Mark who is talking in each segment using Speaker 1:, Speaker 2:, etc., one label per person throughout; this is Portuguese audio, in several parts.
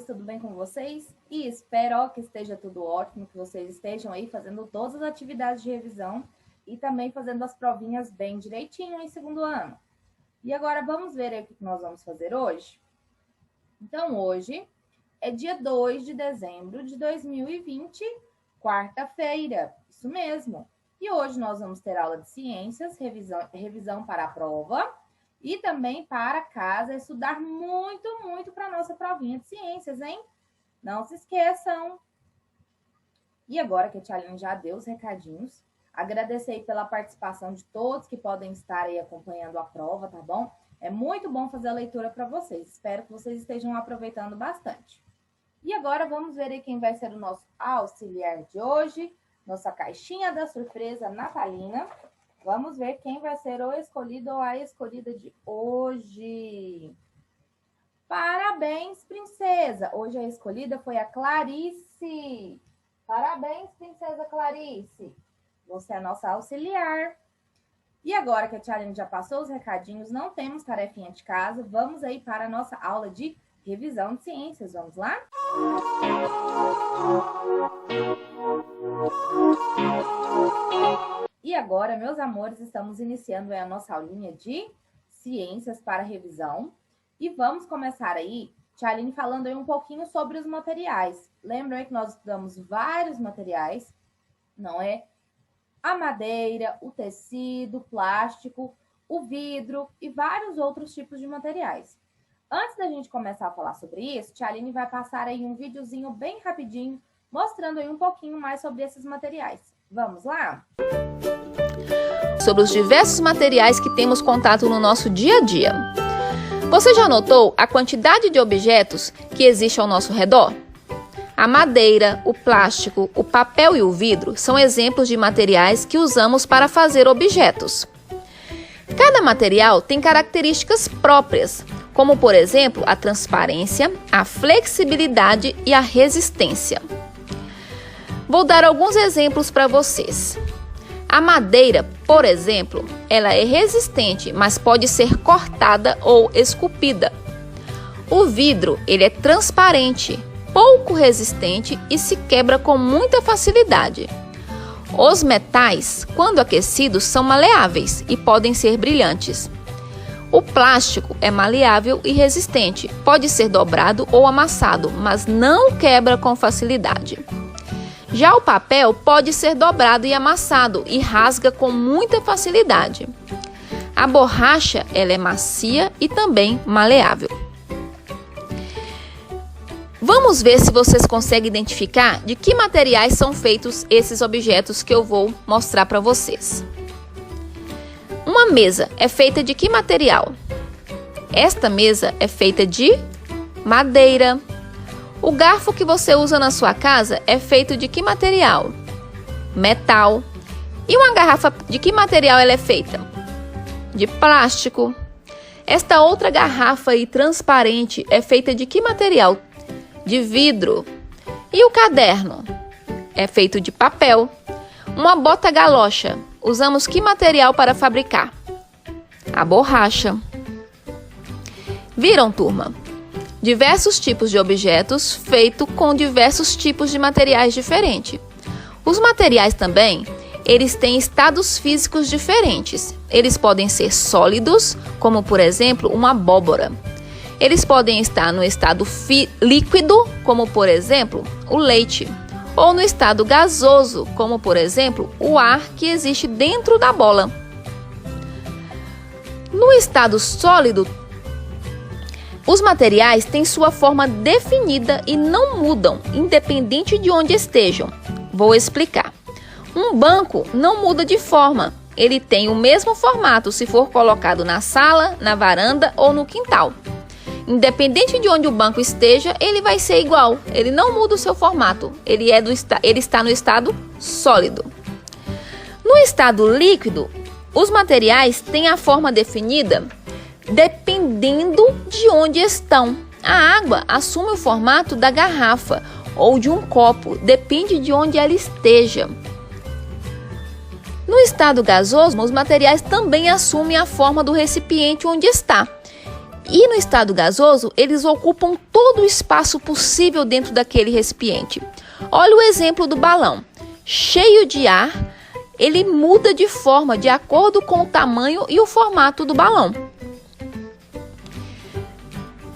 Speaker 1: tudo bem com vocês? E espero que esteja tudo ótimo, que vocês estejam aí fazendo todas as atividades de revisão e também fazendo as provinhas bem direitinho em segundo ano. E agora vamos ver aí o que nós vamos fazer hoje? Então, hoje é dia 2 de dezembro de 2020, quarta-feira, isso mesmo. E hoje nós vamos ter aula de ciências, revisão para a prova e também para casa, estudar muito para a nossa provinha de ciências, hein? Não se esqueçam. E agora que a tia Aline já deu os recadinhos, agradecer pela participação de todos que podem estar aí acompanhando a prova, tá bom? É muito bom fazer a leitura para vocês. Espero que vocês estejam aproveitando bastante. E agora vamos ver aí quem vai ser o nosso auxiliar de hoje, nossa caixinha da surpresa natalina. Vamos ver quem vai ser o escolhido ou a escolhida de hoje. Parabéns, princesa! Hoje a escolhida foi a Clarice. Parabéns, princesa Clarice! Você é a nossa auxiliar. E agora que a tia Aline já passou os recadinhos, não temos tarefinha de casa, vamos aí para a nossa aula de revisão de ciências. Vamos lá? E agora, meus amores, estamos iniciando a nossa aulinha de ciências para revisão. E vamos começar aí, tia Aline, falando aí um pouquinho sobre os materiais. Lembram aí que nós estudamos vários materiais, não é? A madeira, o tecido, o plástico, o vidro e vários outros tipos de materiais. Antes da gente começar a falar sobre isso, tia Aline vai passar aí um videozinho bem rapidinho, mostrando aí um pouquinho mais sobre esses materiais. Vamos lá?
Speaker 2: Sobre os diversos materiais que temos contato no nosso dia a dia. Você já notou a quantidade de objetos que existe ao nosso redor? A madeira, o plástico, o papel e o vidro são exemplos de materiais que usamos para fazer objetos. Cada material tem características próprias, como por exemplo a transparência, a flexibilidade e a resistência. Vou dar alguns exemplos para vocês. A madeira, por exemplo, ela é resistente, mas pode ser cortada ou esculpida. O vidro, ele é transparente, pouco resistente e se quebra com muita facilidade. Os metais, quando aquecidos, são maleáveis e podem ser brilhantes. O plástico é maleável e resistente, pode ser dobrado ou amassado, mas não quebra com facilidade. Já o papel pode ser dobrado e amassado e rasga com muita facilidade. A borracha, ela é macia e também maleável. Vamos ver se vocês conseguem identificar de que materiais são feitos esses objetos que eu vou mostrar para vocês. Uma mesa é feita de que material? Esta mesa é feita de madeira. O garfo que você usa na sua casa é feito de que material? Metal. E uma garrafa, de que material ela é feita? De plástico. Esta outra garrafa aí transparente é feita de que material? De vidro. E o caderno? É feito de papel. Uma bota galocha, usamos que material para fabricar? A borracha. Viram, turma? Diversos tipos de objetos feitos com diversos tipos de materiais diferentes. Os materiais também, eles têm estados físicos diferentes. Eles podem ser sólidos, como por exemplo uma abóbora. Eles podem estar no estado líquido, como por exemplo o leite, ou no estado gasoso, como por exemplo o ar que existe dentro da bola. No estado sólido, os materiais têm sua forma definida e não mudam, independente de onde estejam. Vou explicar. Um banco não muda de forma. Ele tem o mesmo formato se for colocado na sala, na varanda ou no quintal. Independente de onde o banco esteja, ele vai ser igual. Ele não muda o seu formato. Ele está no estado sólido. No estado líquido, os materiais têm a forma definida dependendo de onde estão. A água assume o formato da garrafa ou de um copo, depende de onde ela esteja. No estado gasoso, os materiais também assumem a forma do recipiente onde está. E no estado gasoso, eles ocupam todo o espaço possível dentro daquele recipiente. Olha o exemplo do balão. Cheio de ar, ele muda de forma de acordo com o tamanho e o formato do balão.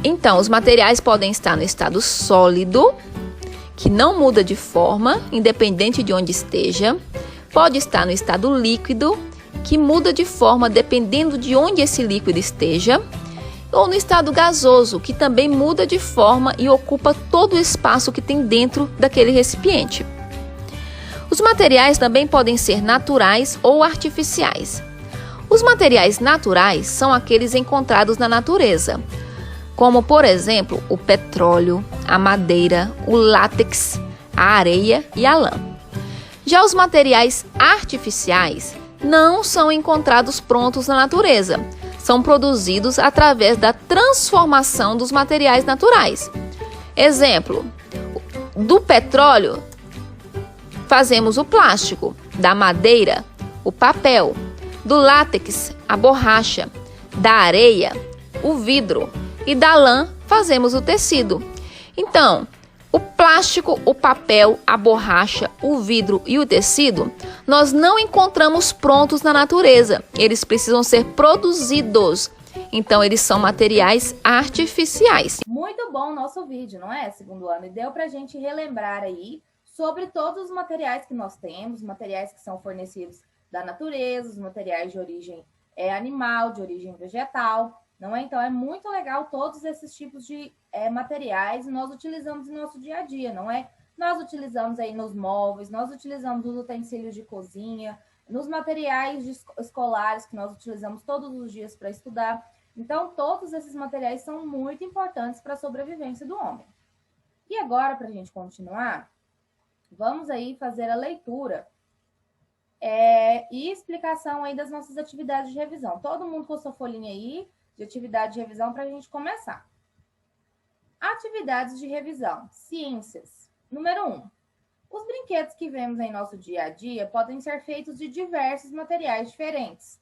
Speaker 2: Então, os materiais podem estar no estado sólido, que não muda de forma, independente de onde esteja. Pode estar no estado líquido, que muda de forma dependendo de onde esse líquido esteja. Ou no estado gasoso, que também muda de forma e ocupa todo o espaço que tem dentro daquele recipiente. Os materiais também podem ser naturais ou artificiais. Os materiais naturais são aqueles encontrados na natureza, como, por exemplo, o petróleo, a madeira, o látex, a areia e a lã. Já os materiais artificiais não são encontrados prontos na natureza. São produzidos através da transformação dos materiais naturais. Exemplo, do petróleo, fazemos o plástico, da madeira, o papel, do látex, a borracha, da areia, o vidro e da lã, fazemos o tecido. Então, o plástico, o papel, a borracha, o vidro e o tecido, nós não encontramos prontos na natureza. Eles precisam ser produzidos. Então, eles são materiais artificiais.
Speaker 1: Muito bom o nosso vídeo, não é? Segundo ano. E deu pra gente relembrar aí sobre todos os materiais que nós temos, materiais que são fornecidos da natureza, os materiais de origem animal, de origem vegetal. Não é? Então, é muito legal todos esses tipos de materiais nós utilizamos no nosso dia a dia, não é? Nós utilizamos aí nos móveis, nós utilizamos nos utensílios de cozinha, nos materiais escolares que nós utilizamos todos os dias para estudar. Então, todos esses materiais são muito importantes para a sobrevivência do homem. E agora, para a gente continuar, vamos aí fazer a leitura e explicação aí das nossas atividades de revisão. Todo mundo com a sua folhinha aí de atividade de revisão para a gente começar. Atividades de revisão. Ciências. Número 1. Os brinquedos que vemos em nosso dia a dia podem ser feitos de diversos materiais diferentes,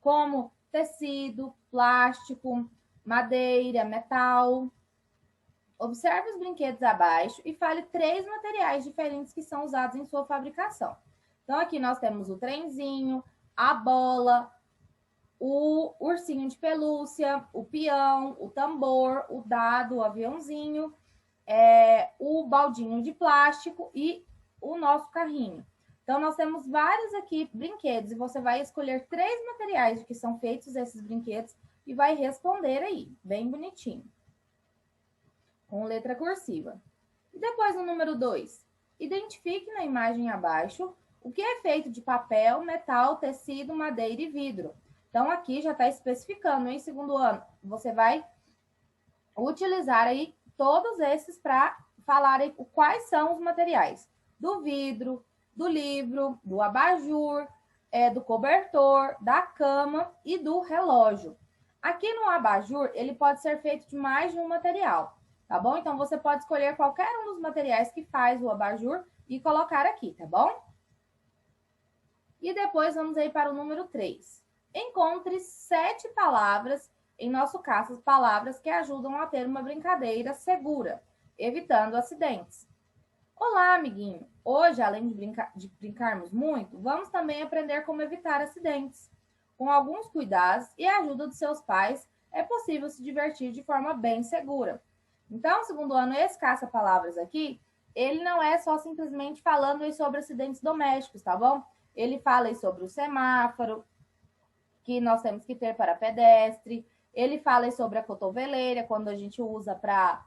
Speaker 1: como tecido, plástico, madeira, metal. Observe os brinquedos abaixo e fale 3 materiais diferentes que são usados em sua fabricação. Então, aqui nós temos o trenzinho, a bola, o ursinho de pelúcia, o peão, o tambor, o dado, o aviãozinho, o baldinho de plástico e o nosso carrinho. Então, nós temos vários aqui brinquedos e você vai escolher 3 materiais de que são feitos esses brinquedos e vai responder aí, bem bonitinho, com letra cursiva. E depois, no número 2, identifique na imagem abaixo o que é feito de papel, metal, tecido, madeira e vidro. Então, aqui já está especificando, em segundo ano, você vai utilizar aí todos esses para falar aí quais são os materiais do vidro, do livro, do abajur, do cobertor, da cama e do relógio. Aqui no abajur, ele pode ser feito de mais de um material, tá bom? Então, você pode escolher qualquer um dos materiais que faz o abajur e colocar aqui, tá bom? E depois vamos aí para o número 3. Encontre 7 palavras em nosso caso, palavras que ajudam a ter uma brincadeira segura, evitando acidentes. Olá, amiguinho! Hoje, além de brincarmos muito, vamos também aprender como evitar acidentes. Com alguns cuidados e a ajuda dos seus pais, é possível se divertir de forma bem segura. Então, segundo ano, esse caça-palavras aqui, ele não é só simplesmente falando aí sobre acidentes domésticos, tá bom? Ele fala aí sobre o semáforo, que nós temos que ter para pedestre. Ele fala aí sobre a cotoveleira, quando a gente usa para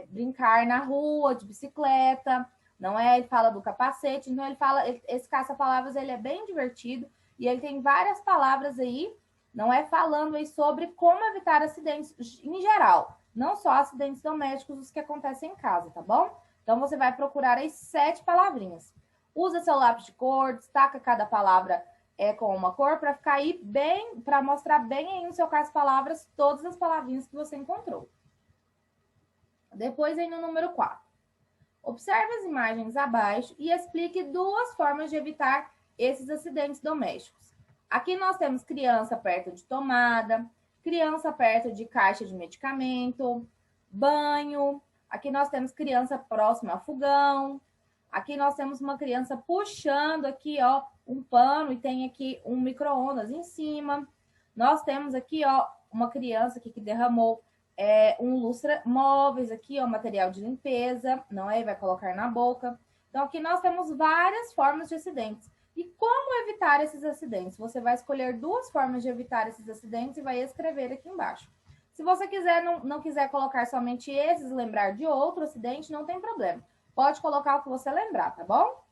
Speaker 1: brincar na rua, de bicicleta, não é? Ele fala do capacete, então ele fala, esse caça-palavras, ele é bem divertido e ele tem várias palavras aí, não é? Falando aí sobre como evitar acidentes em geral, não só acidentes domésticos, os que acontecem em casa, tá bom? Então, você vai procurar aí 7 palavrinhas. Usa seu lápis de cor, destaca cada palavra com uma cor para ficar aí bem, para mostrar bem aí no seu caça-palavras todas as palavrinhas que você encontrou. Depois, aí no número 4. Observe as imagens abaixo e explique 2 formas de evitar esses acidentes domésticos. Aqui nós temos criança perto de tomada, criança perto de caixa de medicamento, banho. Aqui nós temos criança próxima a fogão. Aqui nós temos uma criança puxando aqui, ó, um pano e tem aqui um micro-ondas em cima. Nós temos aqui, ó, uma criança aqui que derramou um lustre móveis aqui, ó, material de limpeza, não é? Vai colocar na boca. Então, aqui nós temos várias formas de acidentes. E como evitar esses acidentes? Você vai escolher 2 formas de evitar esses acidentes e vai escrever aqui embaixo. Se você quiser, não quiser colocar somente esses, lembrar de outro acidente, não tem problema. Pode colocar o que você lembrar, tá bom?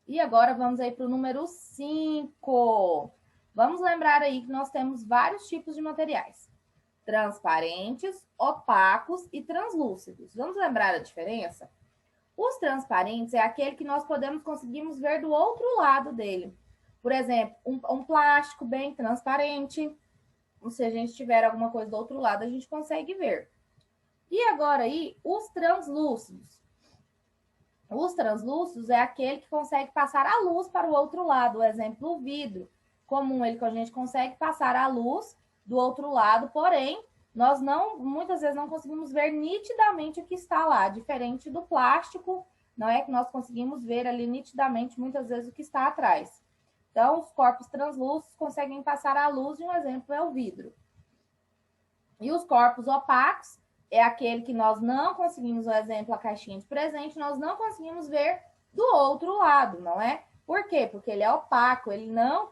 Speaker 1: E agora vamos aí para o número 5. Vamos lembrar aí que nós temos vários tipos de materiais. Transparentes, opacos e translúcidos. Vamos lembrar a diferença? Os transparentes é aquele que nós conseguimos ver do outro lado dele. Por exemplo, um plástico bem transparente. Se a gente tiver alguma coisa do outro lado, a gente consegue ver. E agora aí, os translúcidos. Os translúcidos é aquele que consegue passar a luz para o outro lado. O exemplo, o vidro comum, ele que a gente consegue passar a luz do outro lado, porém, nós muitas vezes não conseguimos ver nitidamente o que está lá, diferente do plástico, não é que nós conseguimos ver ali nitidamente muitas vezes o que está atrás. Então, os corpos translúcidos conseguem passar a luz e um exemplo é o vidro. E os corpos opacos é aquele que nós não conseguimos, o exemplo, a caixinha de presente, nós não conseguimos ver do outro lado, não é? Por quê? Porque ele é opaco, ele não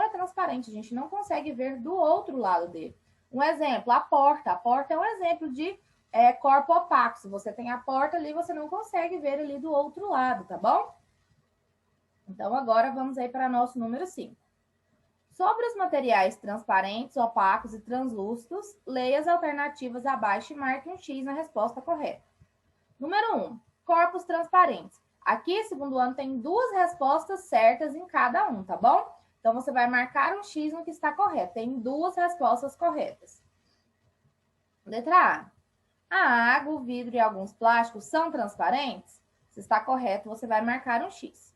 Speaker 1: é transparente, a gente não consegue ver do outro lado dele. Um exemplo, a porta. A porta é um exemplo de corpo opaco. Se você tem a porta ali, você não consegue ver ali do outro lado, tá bom? Então, agora vamos aí para nosso número 5. Sobre os materiais transparentes, opacos e translúcidos, leia as alternativas abaixo e marque um X na resposta correta. Número 1. Corpos transparentes. Aqui, segundo ano, tem 2 respostas certas em cada um, tá bom? Então, você vai marcar um X no que está correto. Tem 2 respostas corretas. Letra A. A água, o vidro e alguns plásticos são transparentes? Se está correto, você vai marcar um X.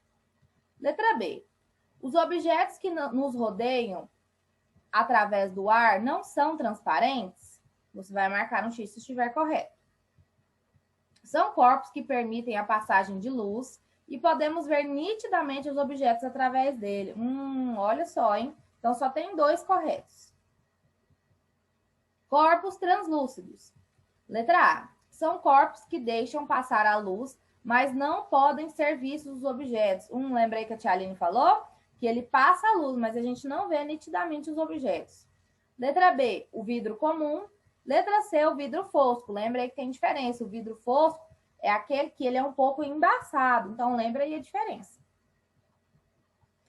Speaker 1: Letra B. Os objetos que nos rodeiam através do ar não são transparentes? Você vai marcar um X se estiver correto. São corpos que permitem a passagem de luz e podemos ver nitidamente os objetos através dele. Olha só, hein? Então, só tem 2 corretos. Corpos translúcidos. Letra A. São corpos que deixam passar a luz, mas não podem ser vistos os objetos. Lembra aí que a tia Aline falou? Que ele passa a luz, mas a gente não vê nitidamente os objetos. Letra B. O vidro comum. Letra C, o vidro fosco. Lembra aí que tem diferença. O vidro fosco é aquele que ele é um pouco embaçado. Então, lembra aí a diferença.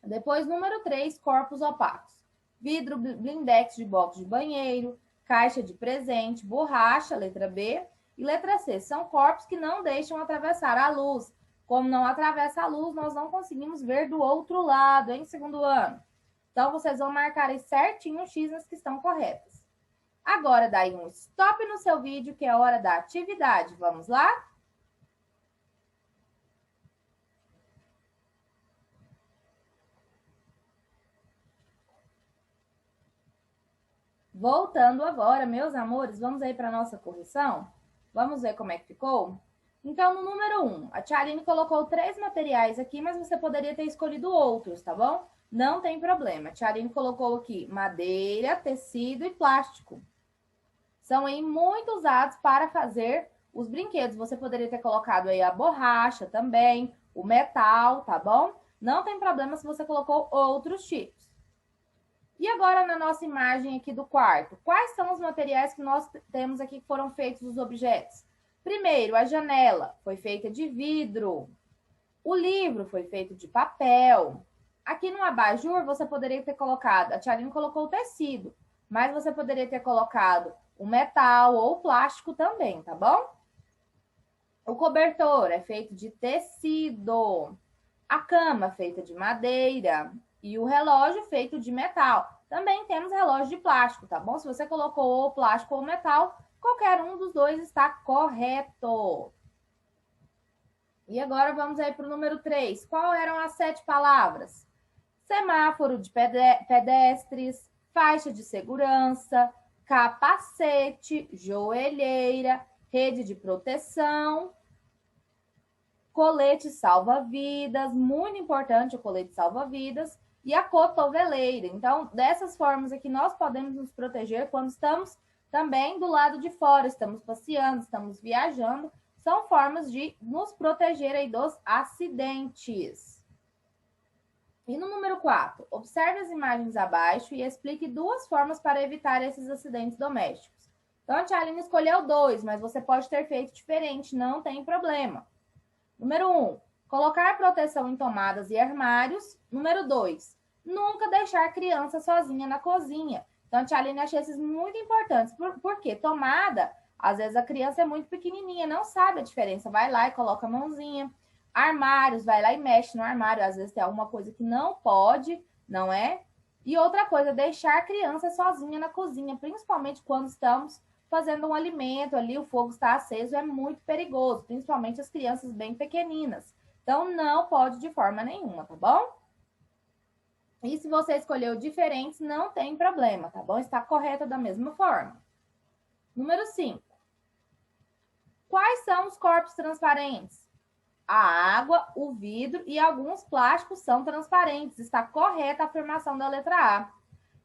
Speaker 1: Depois, número 3, corpos opacos. Vidro blindex de box de banheiro, caixa de presente, borracha, letra B. E letra C, são corpos que não deixam atravessar a luz. Como não atravessa a luz, nós não conseguimos ver do outro lado, hein, segundo ano. Então, vocês vão marcar aí certinho o X nas que estão corretas. Agora, daí um stop no seu vídeo, que é a hora da atividade. Vamos lá? Voltando agora, meus amores, vamos aí para a nossa correção? Vamos ver como é que ficou? Então, no número 1, a tia Aline colocou 3 materiais aqui, mas você poderia ter escolhido outros, tá bom? Não tem problema. A tia Aline colocou aqui madeira, tecido e plástico. São aí muito usados para fazer os brinquedos. Você poderia ter colocado aí a borracha também, o metal, tá bom? Não tem problema se você colocou outros tipos. E agora na nossa imagem aqui do quarto, quais são os materiais que nós temos aqui que foram feitos os objetos? Primeiro, a janela foi feita de vidro. O livro foi feito de papel. Aqui no abajur você poderia ter colocado, a tia Aline colocou o tecido, mas você poderia ter colocado o metal ou o plástico também, tá bom? O cobertor é feito de tecido. A cama feita de madeira. E o relógio feito de metal. Também temos relógio de plástico, tá bom? Se você colocou ou plástico ou metal, qualquer um dos dois está correto. E agora vamos aí para o número 3. Qual eram as 7 palavras? Semáforo de pedestres, faixa de segurança, capacete, joelheira, rede de proteção, colete salva-vidas, muito importante o colete salva-vidas, e a cotoveleira. Então, dessas formas aqui, nós podemos nos proteger quando estamos também do lado de fora, estamos passeando, estamos viajando, são formas de nos proteger aí dos acidentes. E no número 4, observe as imagens abaixo e explique 2 formas para evitar esses acidentes domésticos. Então, a tia Aline escolheu 2, mas você pode ter feito diferente, não tem problema. Número 1, colocar proteção em tomadas e armários. Número 2, nunca deixar a criança sozinha na cozinha. Então, a tia Aline achei esses muito importantes. Por quê? Tomada, às vezes a criança é muito pequenininha, não sabe a diferença. Vai lá e coloca a mãozinha. Armários, vai lá e mexe no armário. Às vezes tem alguma coisa que não pode, não é? E outra coisa, deixar a criança sozinha na cozinha, principalmente quando estamos fazendo um alimento ali, o fogo está aceso, é muito perigoso, principalmente as crianças bem pequeninas. Então, não pode de forma nenhuma, tá bom? E se você escolheu diferentes, não tem problema, tá bom? Está correto da mesma forma. Número 5. Quais são os corpos transparentes? A água, o vidro e alguns plásticos são transparentes. Está correta a afirmação da letra A.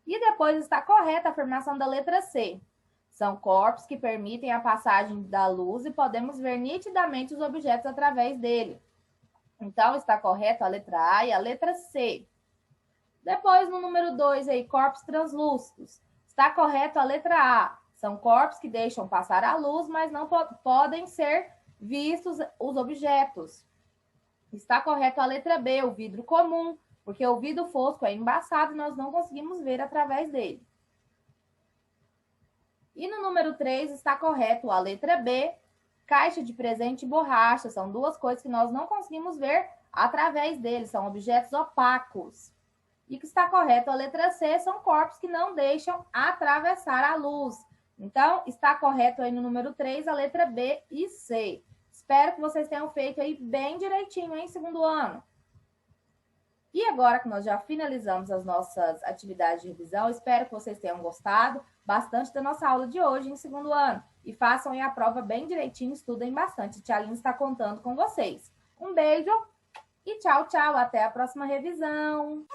Speaker 1: E depois está correta a afirmação da letra C. São corpos que permitem a passagem da luz e podemos ver nitidamente os objetos através dele. Então, está correto a letra A e a letra C. Depois, no número 2, aí, corpos translúcidos. Está correto a letra A. São corpos que deixam passar a luz, mas não podem ser vistos os objetos. Está correto a letra B, o vidro comum, porque o vidro fosco é embaçado e nós não conseguimos ver através dele. E no número 3 está correto a letra B, caixa de presente e borracha. São 2 coisas que nós não conseguimos ver através deles, são objetos opacos. E que está correto a letra C, são corpos que não deixam atravessar a luz. Então, está correto aí no número 3 a letra B e C. Espero que vocês tenham feito aí bem direitinho em segundo ano. E agora que nós já finalizamos as nossas atividades de revisão, espero que vocês tenham gostado bastante da nossa aula de hoje em segundo ano. E façam aí a prova bem direitinho, estudem bastante. A tia Aline está contando com vocês. Um beijo e tchau, tchau. Até a próxima revisão.